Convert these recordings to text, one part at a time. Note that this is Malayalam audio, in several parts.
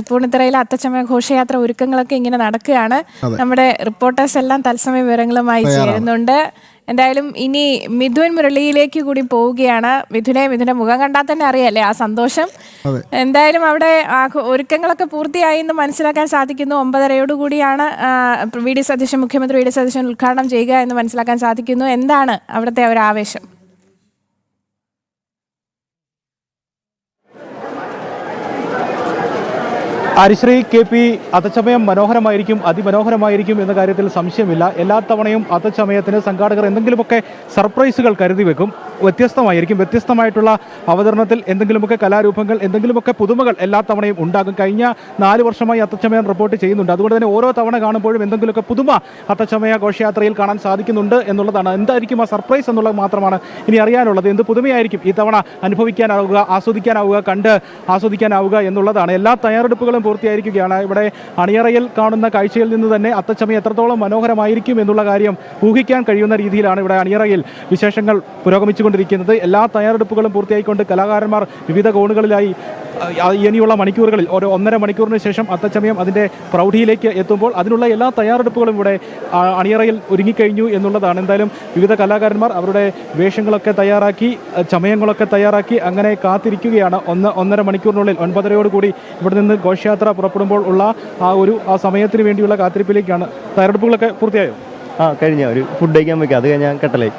തൃപ്പൂണിത്തുറയിലെ അത്തച്ചമയ ഘോഷയാത്ര ഒരുക്കങ്ങളൊക്കെ ഇങ്ങനെ നടക്കുകയാണ്. നമ്മുടെ റിപ്പോർട്ടേഴ്സ് എല്ലാം തത്സമയ വിവരങ്ങളുമായി ചേരുന്നുണ്ട്. എന്തായാലും ഇനി മിഥുൻ മുരളിയിലേക്ക് കൂടി പോവുകയാണ്. മിഥുന്റെ മുഖം കണ്ടാൽ തന്നെ അറിയാല്ലേ ആ സന്തോഷം. എന്തായാലും അവിടെ ഒരുക്കങ്ങളൊക്കെ പൂർത്തിയായി എന്ന് മനസ്സിലാക്കാൻ സാധിക്കുന്നു. 9:30 മുഖ്യമന്ത്രി വി ഡി സതീശൻ ഉദ്ഘാടനം ചെയ്യുക എന്ന് മനസ്സിലാക്കാൻ സാധിക്കുന്നു. എന്താണ് അവിടുത്തെ ഒരു ആവേശം? ഹരിശ്രീ KP അത്തച്ചമയം മനോഹരമായിരിക്കും, അതിമനോഹരമായിരിക്കും എന്ന കാര്യത്തിൽ സംശയമില്ല. എല്ലാ തവണയും അത്തച്ചമയത്തിന് സംഘാടകർ എന്തെങ്കിലുമൊക്കെ സർപ്രൈസുകൾ കരുതി വെക്കും. വ്യത്യസ്തമായിരിക്കും. വ്യത്യസ്തമായിട്ടുള്ള അവതരണത്തിൽ എന്തെങ്കിലുമൊക്കെ കലാരൂപങ്ങൾ, എന്തെങ്കിലുമൊക്കെ പുതുമകൾ എല്ലാ തവണയും ഉണ്ടാകും. കഴിഞ്ഞ 4 വർഷമായി അത്തച്ചമയം റിപ്പോർട്ട് ചെയ്യുന്നുണ്ട്. അതുകൊണ്ട് തന്നെ ഓരോ തവണ കാണുമ്പോഴും എന്തെങ്കിലുമൊക്കെ പുതുമ അത്തച്ചമയ ഘോഷയാത്രയിൽ കാണാൻ സാധിക്കുന്നുണ്ട് എന്നുള്ളതാണ്. എന്തായിരിക്കും ആ സർപ്രൈസ് എന്നുള്ളത് മാത്രമാണ് ഇനി അറിയാനുള്ളത്. എന്ത് പുതുമയായിരിക്കും ഈ തവണ അനുഭവിക്കാനാവുക, ആസ്വദിക്കാനാവുക, കണ്ട് ആസ്വദിക്കാനാവുക എന്നുള്ളതാണ്. എല്ലാ തയ്യാറെടുപ്പുകളും പൂർത്തിയായിരിക്കുകയാണ്. ഇവിടെ അണിയറയിൽ കാണുന്ന കാഴ്ചയിൽ നിന്ന് തന്നെ അത്തച്ചമയം എത്രത്തോളം മനോഹരമായിരിക്കും എന്നുള്ള കാര്യം ഊഹിക്കാൻ കഴിയുന്ന രീതിയിലാണ് ഇവിടെ അണിയറയിൽ വിശേഷങ്ങൾ പുരോഗമിച്ചുകൊണ്ടിരിക്കുന്നത്. എല്ലാ തയ്യാറെടുപ്പുകളും പൂർത്തിയായിക്കൊണ്ട് കലാകാരന്മാർ വിവിധ കോണുകളിലായി ഇനിയുള്ള മണിക്കൂറുകളിൽ 1.5 മണിക്കൂറിന് ശേഷം അത്തച്ചമയം അതിൻ്റെ പ്രൗഢിയിലേക്ക് എത്തുമ്പോൾ അതിനുള്ള എല്ലാ തയ്യാറെടുപ്പുകളും ഇവിടെ അണിയറയിൽ ഒരുങ്ങിക്കഴിഞ്ഞു എന്നുള്ളതാണ്. എന്തായാലും വിവിധ കലാകാരന്മാർ അവരുടെ വേഷങ്ങളൊക്കെ തയ്യാറാക്കി, ചമയങ്ങളൊക്കെ തയ്യാറാക്കി അങ്ങനെ കാത്തിരിക്കുകയാണ്. 1.5 മണിക്കൂറിനുള്ളിൽ 9:30 ഇവിടെ നിന്ന് ഘോഷയാത്ര പുറപ്പെടുമ്പോൾ ഉള്ള ആ സമയത്തിന് വേണ്ടിയുള്ള കാത്തിരിപ്പിലേക്കാണ്. തയ്യാറെടുപ്പുകളൊക്കെ പൂർത്തിയായോ? കഴിഞ്ഞ ഒരു ഫുഡ് കഴിക്കാൻ വയ്ക്കുക, അത് കഴിഞ്ഞാൽ കെട്ടലായി.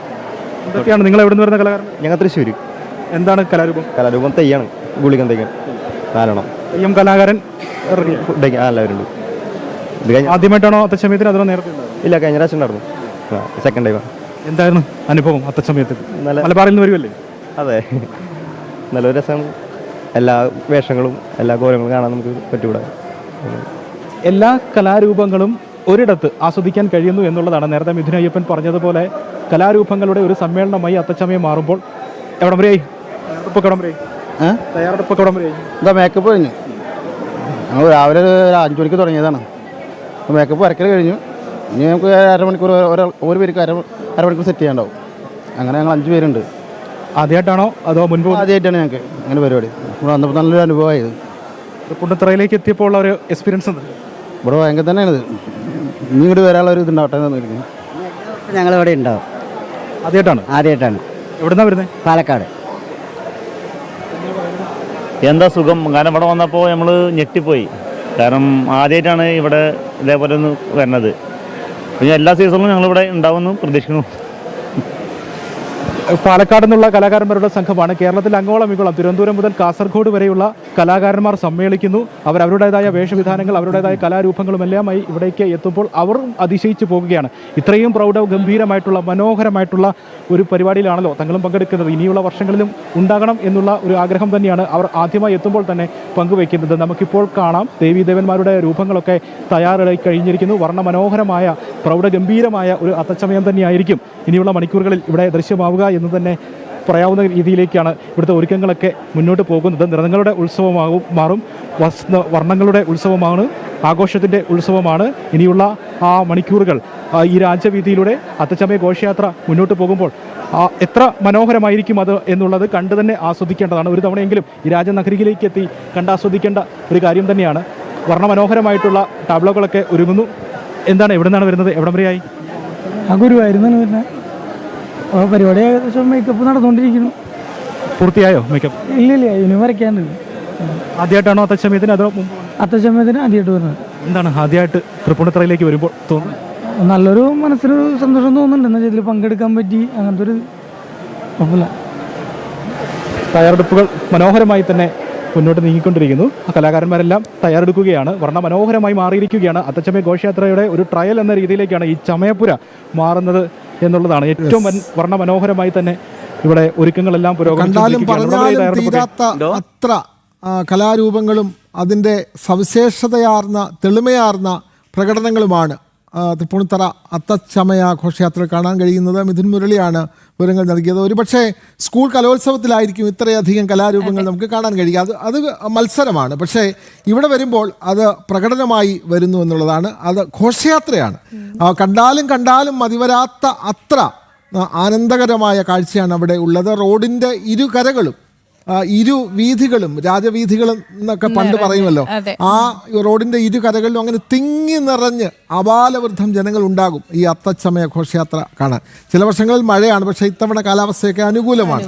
എന്തൊക്കെയാണ് നിങ്ങൾ എവിടെ നിന്ന് വരുന്ന കലാകാരൻ? ഞങ്ങൾ തൃശ്ശൂർ. എന്താണ് കലാരൂപം? തെയ്യാണ്, ഗുളികൻ തെയ്യം. കാരണം തെയ്യം കലാകാരൻ ഫുഡ് കഴിക്കാൻ എല്ലാവരും ഉണ്ട്. ഇത് കഴിഞ്ഞ ആദ്യമായിട്ടാണോ അത്തച്ചമയത്തിന്? അതിനോ നേരത്തെ? ഇല്ല, കഴിഞ്ഞ പ്രാവശ്യം ഉണ്ടായിരുന്നു. സെക്കൻഡ് ടൈമാണ്. എന്തായിരുന്നു അനുഭവം അത്തച്ചമയത്തിൽ? മലബാറിൽ നിന്ന് വരുമല്ലേ? അതെ, നല്ലൊരു രസമാണ്. എല്ലാ വേഷങ്ങളും എല്ലാ കോലങ്ങളും കാണാൻ നമുക്ക് പറ്റൂടെ. എല്ലാ കലാരൂപങ്ങളും ഒരിടത്ത് ആസ്വദിക്കാൻ കഴിയുന്നു എന്നുള്ളതാണ്. നേരത്തെ മിഥുൻ അയ്യപ്പൻ പറഞ്ഞതുപോലെ കലാരൂപങ്ങളുടെ ഒരു സമ്മേളനമായി അത്തച്ചമയം മാറുമ്പോൾ എവിടം വരെയായി തയ്യാറെടുപ്പൊക്കെ? എന്താ മേക്കപ്പ് കഴിഞ്ഞു. ഞങ്ങൾ രാവിലെ ഒരു 5 മണിക്ക് തുടങ്ങിയതാണ്. മേക്കപ്പ് വരക്കൽ കഴിഞ്ഞു. ഇനി നമുക്ക് അരമണിക്കൂർ ഒരു പേർക്ക് അരമണിക്കൂർ സെറ്റ് ചെയ്യാണ്ടാവും. അങ്ങനെ ഞങ്ങൾ 5 പേരുണ്ട്. ആദ്യമായിട്ടാണോ അതോ മുൻപ്? ആദ്യമായിട്ടാണ് ഞങ്ങൾക്ക് അങ്ങനെ പരിപാടി. ഇവിടെ വന്നപ്പോൾ നല്ലൊരു അനുഭവമായത്. തൃപ്പൂണിത്തുറയിലേക്ക് എത്തിയപ്പോൾ ഉള്ള ഒരു എക്സ്പീരിയൻസ് ഉണ്ട്. ഇവിടെ ഭയങ്കര തന്നെയാണിത്. ഇനി ഇങ്ങോട്ട് വരാനുള്ള ഒരു ഇതുണ്ടാവട്ടെ എന്ന്. ഞങ്ങളിവിടെ ഉണ്ടാവും. ആദ്യമായിട്ടാണ്. എവിടുന്നാണ് വരുന്നത്? പാലക്കാട്. എന്താ സുഖം. കാരണം ഇവിടെ വന്നപ്പോൾ നമ്മൾ ഞെട്ടിപ്പോയി. കാരണം ആദ്യമായിട്ടാണ് ഇവിടെ ഇതേപോലെ ഒന്ന് വരുന്നത്. പിന്നെ എല്ലാ സീസണിലും ഞങ്ങളിവിടെ ഉണ്ടാവുമെന്ന് പ്രതീക്ഷിക്കുന്നു. പാലക്കാട് നിന്നുള്ള കലാകാരന്മാരുടെ സംഘമാണ്. കേരളത്തിൽ അങ്ങോളം ഇങ്ങോളം തിരുവനന്തപുരം മുതൽ കാസർഗോഡ് വരെയുള്ള കലാകാരന്മാർ സമ്മേളിക്കുന്നു. അവരവരുടേതായ വേഷവിധാനങ്ങൾ, അവരുടേതായ കലാരൂപങ്ങളും എല്ലാമായി ഇവിടേക്ക് എത്തുമ്പോൾ അവരും അതിശയിച്ചു പോകുകയാണ്. ഇത്രയും ഗംഭീരമായിട്ടുള്ള മനോഹരമായിട്ടുള്ള ഒരു പരിപാടിയിലാണല്ലോ തങ്ങളും പങ്കെടുക്കുന്നത്. ഇനിയുള്ള വർഷങ്ങളിലും ഉണ്ടാകണം എന്നുള്ള ഒരു ആഗ്രഹം തന്നെയാണ് അവർ ആദ്യമായി എത്തുമ്പോൾ തന്നെ പങ്കുവയ്ക്കുന്നത്. നമുക്കിപ്പോൾ കാണാം ദേവീദേവന്മാരുടെ രൂപങ്ങളൊക്കെ തയ്യാറായി കഴിഞ്ഞിരിക്കുന്നു. വർണ്ണമനോഹരമായ പ്രൗഢഗംഭീരമായ ഒരു അത്തച്ചമയം തന്നെയായിരിക്കും ഇനിയുള്ള മണിക്കൂറുകളിൽ ഇവിടെ ദൃശ്യമാവുക എന്ന് തന്നെ പറയാവുന്ന രീതിയിലേക്കാണ് ഇവിടുത്തെ ഒരുക്കങ്ങളൊക്കെ മുന്നോട്ട് പോകുന്നത്. നിറങ്ങളുടെ മാറും. വർണ്ണങ്ങളുടെ ഉത്സവമാണ്, ആഘോഷത്തിൻ്റെ ഉത്സവമാണ്. ഇനിയുള്ള ആ മണിക്കൂറുകൾ ഈ രാജവീതിയിലൂടെ അത്തച്ചമയ ഘോഷയാത്ര മുന്നോട്ട് പോകുമ്പോൾ എത്ര മനോഹരമായിരിക്കും അത് എന്നുള്ളത് കണ്ടു തന്നെ ആസ്വദിക്കേണ്ടതാണ്. ഒരു തവണയെങ്കിലും ഈ രാജനഗരിയിലേക്ക് എത്തി കണ്ടാസ്വദിക്കേണ്ട ഒരു കാര്യം തന്നെയാണ്. വർണ്ണമനോഹരമായിട്ടുള്ള ടാബ്ലോകളൊക്കെ ഒരുങ്ങുന്നു. എന്താണ്, എവിടെ നിന്നാണ് വരുന്നത്? എവിടം വരെയായി? ഗുരുവായൂരിന്നാണ് വരുന്നത്. പരിപാടി ഏകദേശം മേക്കപ്പ് നടന്നുകൊണ്ടിരിക്കുന്നു. പൂർത്തിയായോ മേക്കപ്പ്? ഇല്ല, ഇനി വരയ്ക്കാനുണ്ട്. ആദ്യമായിട്ടാണോ അത്തച്ചമയത്തിന്? അതോ അത്തച്ചമയത്തിന് ആദ്യമായിട്ട് വരുന്നത്. എന്താണ് ആദ്യമായിട്ട് തൃപ്പൂണിത്തുറയിലേക്ക് വരുമ്പോൾ തോന്നുന്നത്? നല്ലൊരു മനസ്സിനൊരു സന്തോഷം തോന്നുന്നുണ്ട്. എന്നാൽ ഇതിൽ പങ്കെടുക്കാൻ പറ്റി. അങ്ങനത്തെ ഒരു കുഴപ്പമില്ല. തയ്യാറെടുപ്പുകൾ മനോഹരമായി തന്നെ മുന്നോട്ട് നീങ്ങിക്കൊണ്ടിരിക്കുന്നു. കലാകാരന്മാരെല്ലാം തയ്യാറെടുക്കുകയാണ്. മനോഹരമായി മാറിയിരിക്കുകയാണ്. അത്തച്ചമയ ഘോഷയാത്രയുടെ ഒരു ട്രയൽ എന്ന രീതിയിലേക്കാണ് ഈ ചമയപ്പുര മാറുന്നത് എന്നുള്ളതാണ്. ഏറ്റവും വർണ്ണമനോഹരമായി തന്നെ ഇവിടെ ഒരുക്കങ്ങളെല്ലാം അത്ര കലാരൂപങ്ങളും അതിൻ്റെ സവിശേഷതയാർന്ന തെളിമയാർന്ന പ്രകടനങ്ങളുമാണ് തൃപ്പൂണിത്തുറ അത്തച്ചമയ ഘോഷയാത്ര കാണാൻ കഴിയുന്നത്. മിഥുൻ മുരളിയാണ് വിവരങ്ങൾ നൽകിയത്. ഒരുപക്ഷെ സ്കൂൾ കലോത്സവത്തിലായിരിക്കും ഇത്രയധികം കലാരൂപങ്ങൾ നമുക്ക് കാണാൻ കഴിയുക. അത് മത്സരമാണ്. പക്ഷേ ഇവിടെ വരുമ്പോൾ അത് പ്രകടനമായി വരുന്നു എന്നുള്ളതാണ്. അത് ഘോഷയാത്രയാണ്. കണ്ടാലും മതിവരാത്ത അത്ര ആനന്ദകരമായ കാഴ്ചയാണ് അവിടെ ഉള്ളത്. റോഡിൻ്റെ ഇരുകരകളും ഇരു വീഥികളും രാജവീഥികളും എന്നൊക്കെ പണ്ട് പറയുമല്ലോ, അതെ. ആ റോഡിന്റെ ഇരു കരകളിലും അങ്ങനെ തിങ്ങി നിറഞ്ഞ് അപാലവൃദ്ധം ജനങ്ങൾ ഉണ്ടാകും ഈ അത്തച്ചമയ ഘോഷയാത്ര കാണാൻ. ചില വർഷങ്ങളിൽ മഴയാണ്, പക്ഷേ ഇത്തവണ കാലാവസ്ഥയൊക്കെ അനുകൂലമാണ്.